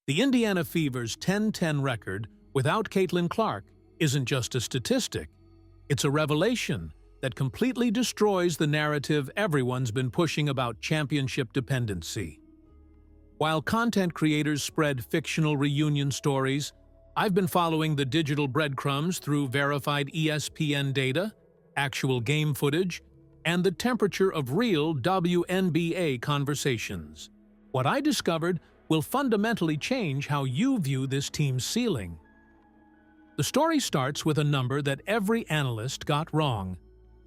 The Indiana Fever's 10-10 record without Caitlin Clark isn't just a statistic. It's a revelation that completely destroys the narrative everyone's been pushing about championship dependency. While content creators spread fictional reunion stories, I've been following the digital breadcrumbs through verified ESPN data, actual game footage, and the temperature of real WNBA conversations. What I discovered will fundamentally change how you view this team's ceiling. The story starts with a number that every analyst got wrong.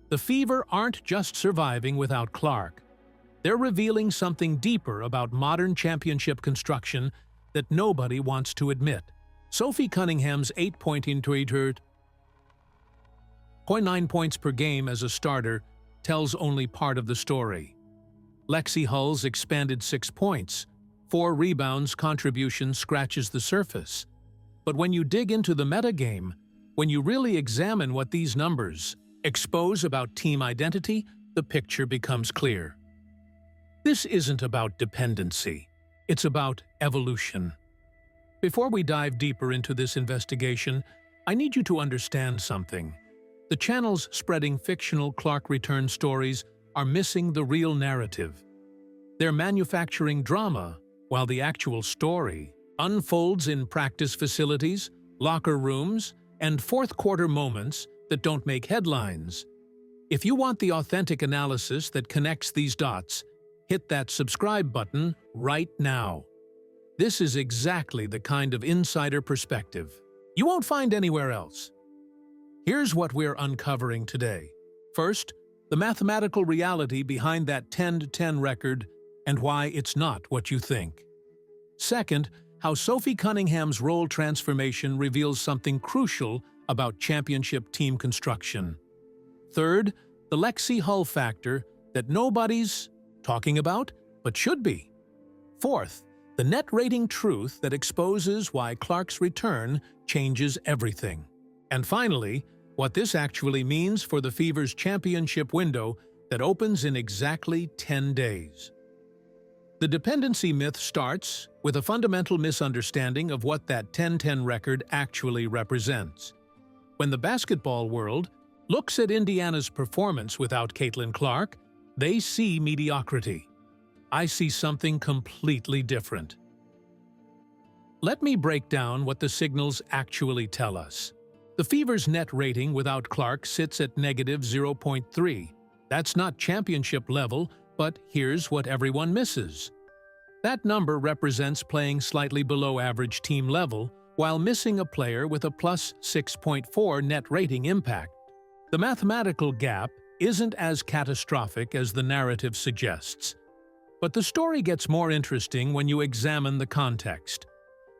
The Fever aren't just surviving without Clark. They're revealing something deeper about modern championship construction that nobody wants to admit. Sophie Cunningham's 8.9 points per game as a starter tells only part of the story. Lexie Hull's expanded 6 points, 4 rebounds contribution scratches the surface. But when you dig into the metagame, when you really examine what these numbers expose about team identity, the picture becomes clear. This isn't about dependency. It's about evolution. Before we dive deeper into this investigation, I need you to understand something. The channels spreading fictional Clark return stories are missing the real narrative. They're manufacturing drama, while the actual story unfolds in practice facilities, locker rooms, and fourth-quarter moments that don't make headlines. If you want the authentic analysis that connects these dots, hit that subscribe button right now. This is exactly the kind of insider perspective you won't find anywhere else. Here's what we're uncovering today. First, the mathematical reality behind that 10-10 record and why it's not what you think. Second, how Sophie Cunningham's role transformation reveals something crucial about championship team construction. Third, the Lexie Hull factor that nobody's talking about, but should be. Fourth, the net rating truth that exposes why Clark's return changes everything. And finally, what this actually means for the Fever's championship window that opens in exactly 10 days. The dependency myth starts with a fundamental misunderstanding of what that 10-10 record actually represents. When the basketball world looks at Indiana's performance without Caitlin Clark, they see mediocrity. I see something completely different. Let me break down what the signals actually tell us. The Fever's net rating without Clark sits at -0.3. That's not championship level, but here's what everyone misses. That number represents playing slightly below average team level while missing a player with a plus 6.4 net rating impact. The mathematical gap isn't as catastrophic as the narrative suggests. But the story gets more interesting when you examine the context.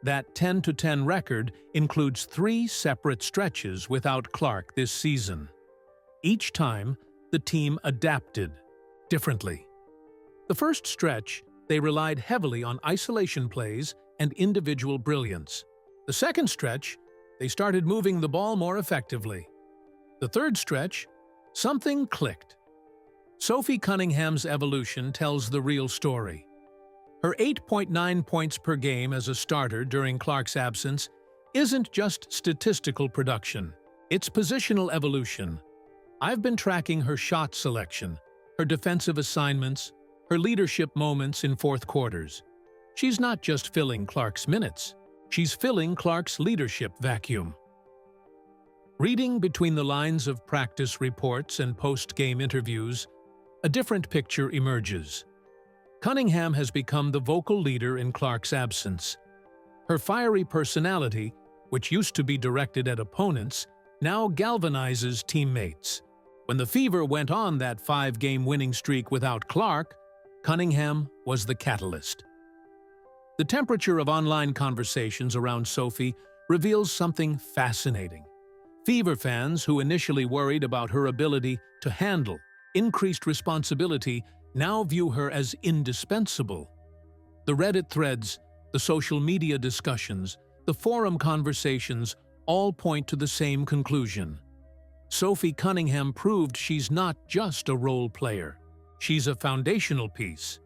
That 10-10 record includes 3 separate stretches without Clark this season. Each time, the team adapted differently. The first stretch, they relied heavily on isolation plays and individual brilliance. The second stretch, they started moving the ball more effectively. The third stretch, something clicked. Sophie Cunningham's evolution tells the real story. Her 8.9 points per game as a starter during Clark's absence isn't just statistical production, it's positional evolution. I've been tracking her shot selection, her defensive assignments, her leadership moments in fourth quarters. She's not just filling Clark's minutes, she's filling Clark's leadership vacuum. Reading between the lines of practice reports and post-game interviews, a different picture emerges. Cunningham has become the vocal leader in Clark's absence. Her fiery personality, which used to be directed at opponents, now galvanizes teammates. When the Fever went on that 5-game winning streak without Clark, Cunningham was the catalyst. The temperature of online conversations around Sophie reveals something fascinating. Fever fans who initially worried about her ability to handle increased responsibility now view her as indispensable. The Reddit threads, the social media discussions, the forum conversations all point to the same conclusion. Sophie Cunningham proved she's not just a role player. She's a foundational piece.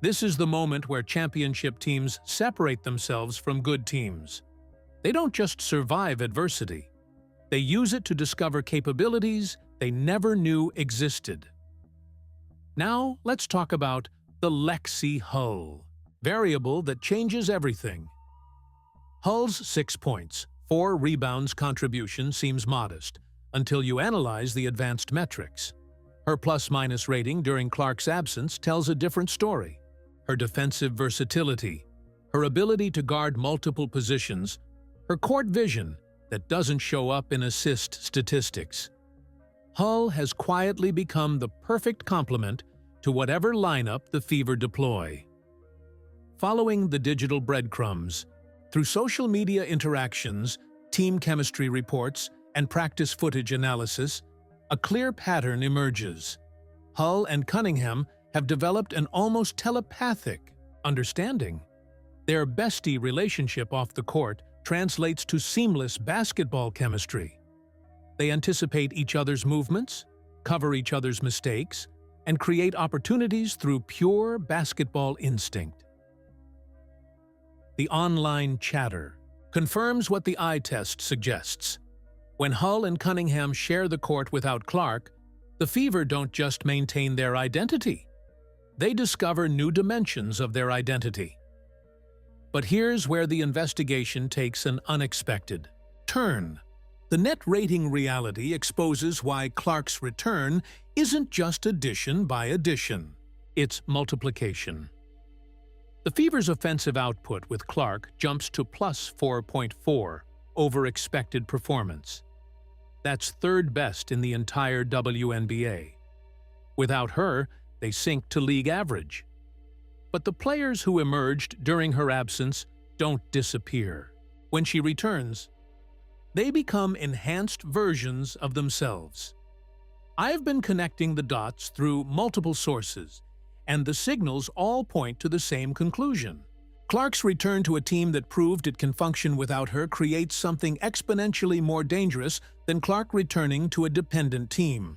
This is the moment where championship teams separate themselves from good teams. They don't just survive adversity. They use it to discover capabilities they never knew existed. Now, let's talk about the Lexie Hull, variable that changes everything. Hull's 6 points, 4 rebounds contribution seems modest, until you analyze the advanced metrics. Her plus-minus rating during Clark's absence tells a different story. Her defensive versatility, her ability to guard multiple positions, her court vision that doesn't show up in assist statistics. Hull has quietly become the perfect complement to whatever lineup the Fever deploy. Following the digital breadcrumbs, through social media interactions, team chemistry reports, and practice footage analysis, a clear pattern emerges. Hull and Cunningham have developed an almost telepathic understanding. Their bestie relationship off the court translates to seamless basketball chemistry. They anticipate each other's movements, cover each other's mistakes, and create opportunities through pure basketball instinct. The online chatter confirms what the eye test suggests. When Hull and Cunningham share the court without Clark, the Fever don't just maintain their identity. They discover new dimensions of their identity. But here's where the investigation takes an unexpected turn. The net rating reality exposes why Clark's return isn't just addition by addition. It's multiplication. The Fever's offensive output with Clark jumps to plus 4.4 over expected performance. That's third best in the entire WNBA. Without her, they sink to league average. But the players who emerged during her absence don't disappear. When she returns, they become enhanced versions of themselves. I've been connecting the dots through multiple sources, and the signals all point to the same conclusion. Clark's return to a team that proved it can function without her creates something exponentially more dangerous than Clark returning to a dependent team.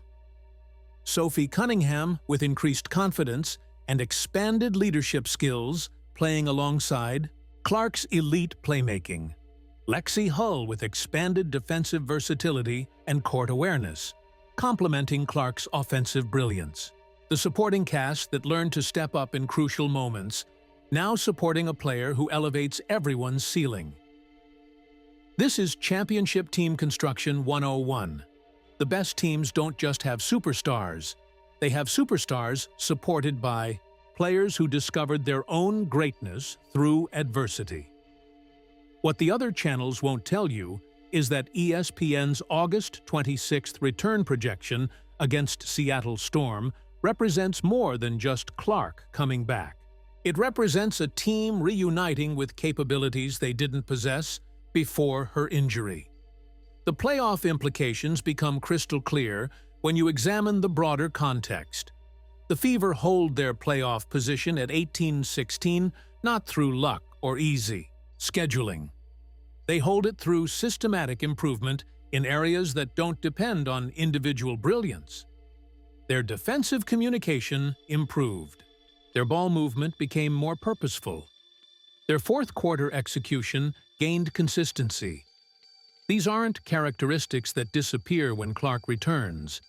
Sophie Cunningham, with increased confidence and expanded leadership skills, playing alongside Clark's elite playmaking. Lexie Hull with expanded defensive versatility and court awareness, complementing Clark's offensive brilliance. The supporting cast that learned to step up in crucial moments, now supporting a player who elevates everyone's ceiling. This is Championship Team Construction 101. The best teams don't just have superstars. They have superstars supported by players who discovered their own greatness through adversity. What the other channels won't tell you is that ESPN's August 26th return projection against Seattle Storm represents more than just Clark coming back. It represents a team reuniting with capabilities they didn't possess before her injury. The playoff implications become crystal clear when you examine the broader context. The Fever hold their playoff position at 18-16 not through luck or easy scheduling. They hold it through systematic improvement in areas that don't depend on individual brilliance. Their defensive communication improved. Their ball movement became more purposeful. Their fourth-quarter execution gained consistency. These aren't characteristics that disappear when Clark returns.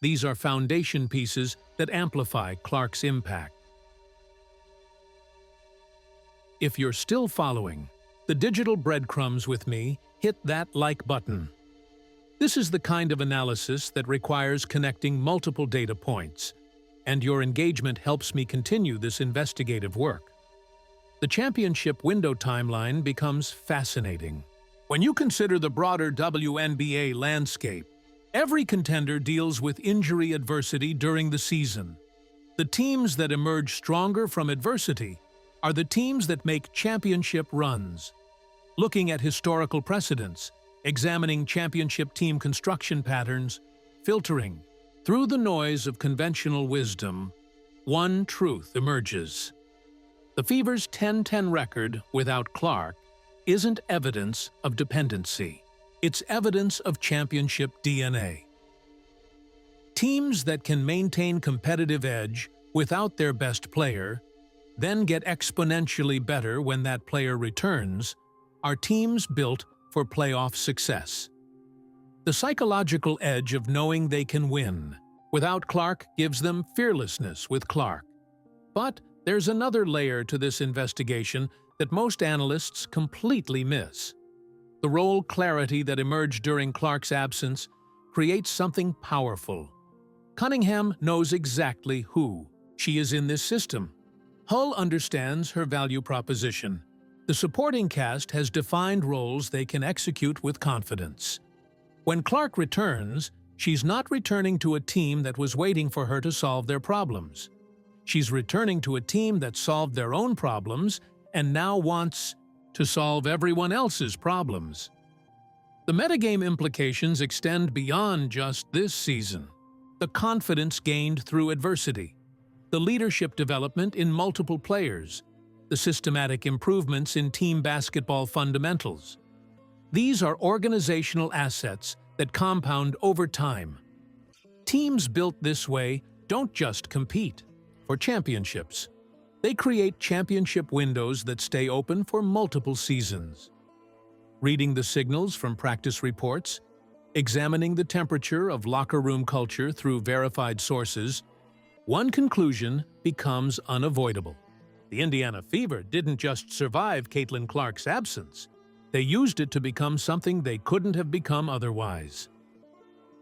These are foundation pieces that amplify Clark's impact. If you're still following the digital breadcrumbs with me, hit that like button. This is the kind of analysis that requires connecting multiple data points, and your engagement helps me continue this investigative work. The championship window timeline becomes fascinating. When you consider the broader WNBA landscape, every contender deals with injury adversity during the season. The teams that emerge stronger from adversity are the teams that make championship runs. Looking at historical precedents, examining championship team construction patterns, filtering through the noise of conventional wisdom, one truth emerges. The Fever's 10-10 record without Clark isn't evidence of dependency. It's evidence of championship DNA. Teams that can maintain competitive edge without their best player then get exponentially better when that player returns, are teams built for playoff success. The psychological edge of knowing they can win without Clark gives them fearlessness with Clark. But there's another layer to this investigation that most analysts completely miss. The role clarity that emerged during Clark's absence creates something powerful. Cunningham knows exactly who she is in this system. Hull understands her value proposition. The supporting cast has defined roles they can execute with confidence. When Clark returns, she's not returning to a team that was waiting for her to solve their problems. She's returning to a team that solved their own problems and now wants to solve everyone else's problems. The metagame implications extend beyond just this season. The confidence gained through adversity, the leadership development in multiple players, the systematic improvements in team basketball fundamentals. These are organizational assets that compound over time. Teams built this way don't just compete for championships. They create championship windows that stay open for multiple seasons. Reading the signals from practice reports, examining the temperature of locker room culture through verified sources, one conclusion becomes unavoidable. The Indiana Fever didn't just survive Caitlin Clark's absence. They used it to become something they couldn't have become otherwise.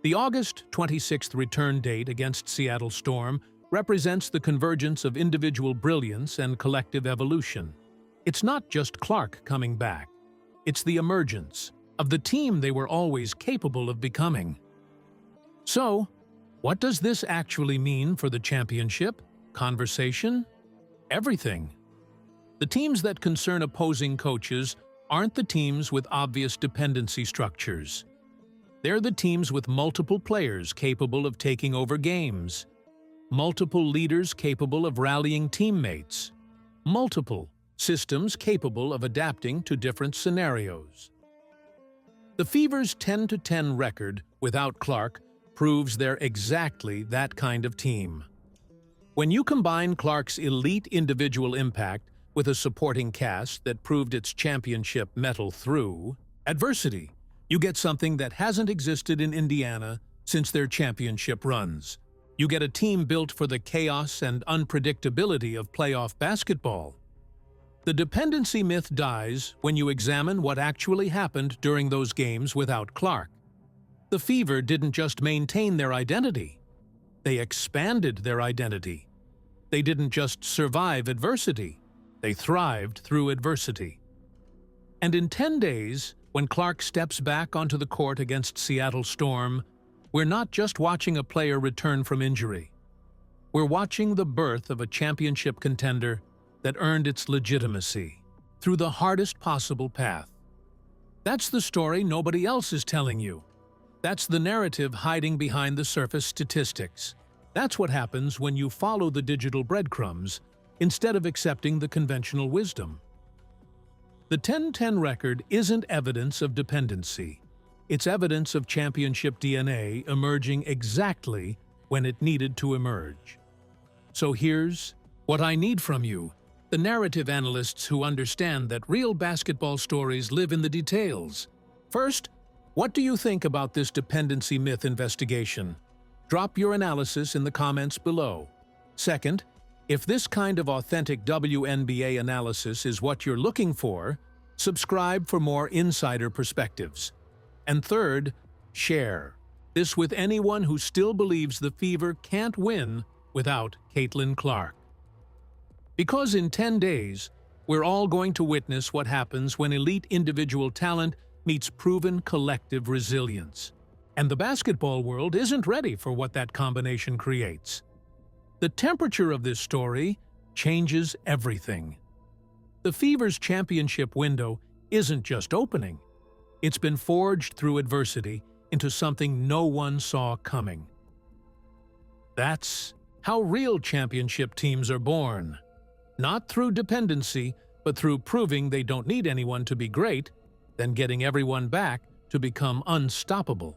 The August 26th return date against Seattle Storm represents the convergence of individual brilliance and collective evolution. It's not just Clark coming back. It's the emergence of the team they were always capable of becoming. So, what does this actually mean for the championship? Conversation? Everything. The teams that concern opposing coaches aren't the teams with obvious dependency structures. They're the teams with multiple players capable of taking over games, multiple leaders capable of rallying teammates, multiple systems capable of adapting to different scenarios. The Fever's 10-10 record without Clark proves they're exactly that kind of team. When you combine Clark's elite individual impact with a supporting cast that proved its championship mettle through adversity, you get something that hasn't existed in Indiana since their championship runs. You get a team built for the chaos and unpredictability of playoff basketball. The dependency myth dies when you examine what actually happened during those games without Clark. The Fever didn't just maintain their identity. They expanded their identity. They didn't just survive adversity. They thrived through adversity. And in 10 days, when Clark steps back onto the court against Seattle Storm, we're not just watching a player return from injury. We're watching the birth of a championship contender that earned its legitimacy through the hardest possible path. That's the story nobody else is telling you. That's the narrative hiding behind the surface statistics. That's what happens when you follow the digital breadcrumbs instead of accepting the conventional wisdom. The 10-10 record isn't evidence of dependency. It's evidence of championship DNA emerging exactly when it needed to emerge. So here's what I need from you, the narrative analysts who understand that real basketball stories live in the details. First, what do you think about this dependency myth investigation? Drop your analysis in the comments below. Second, if this kind of authentic WNBA analysis is what you're looking for, subscribe for more insider perspectives. And third, share this with anyone who still believes the Fever can't win without Caitlin Clark. Because in 10 days, we're all going to witness what happens when elite individual talent meets proven collective resilience. And the basketball world isn't ready for what that combination creates. The temperature of this story changes everything. The Fever's championship window isn't just opening. It's been forged through adversity into something no one saw coming. That's how real championship teams are born. Not through dependency, but through proving they don't need anyone to be great, then getting everyone back to become unstoppable.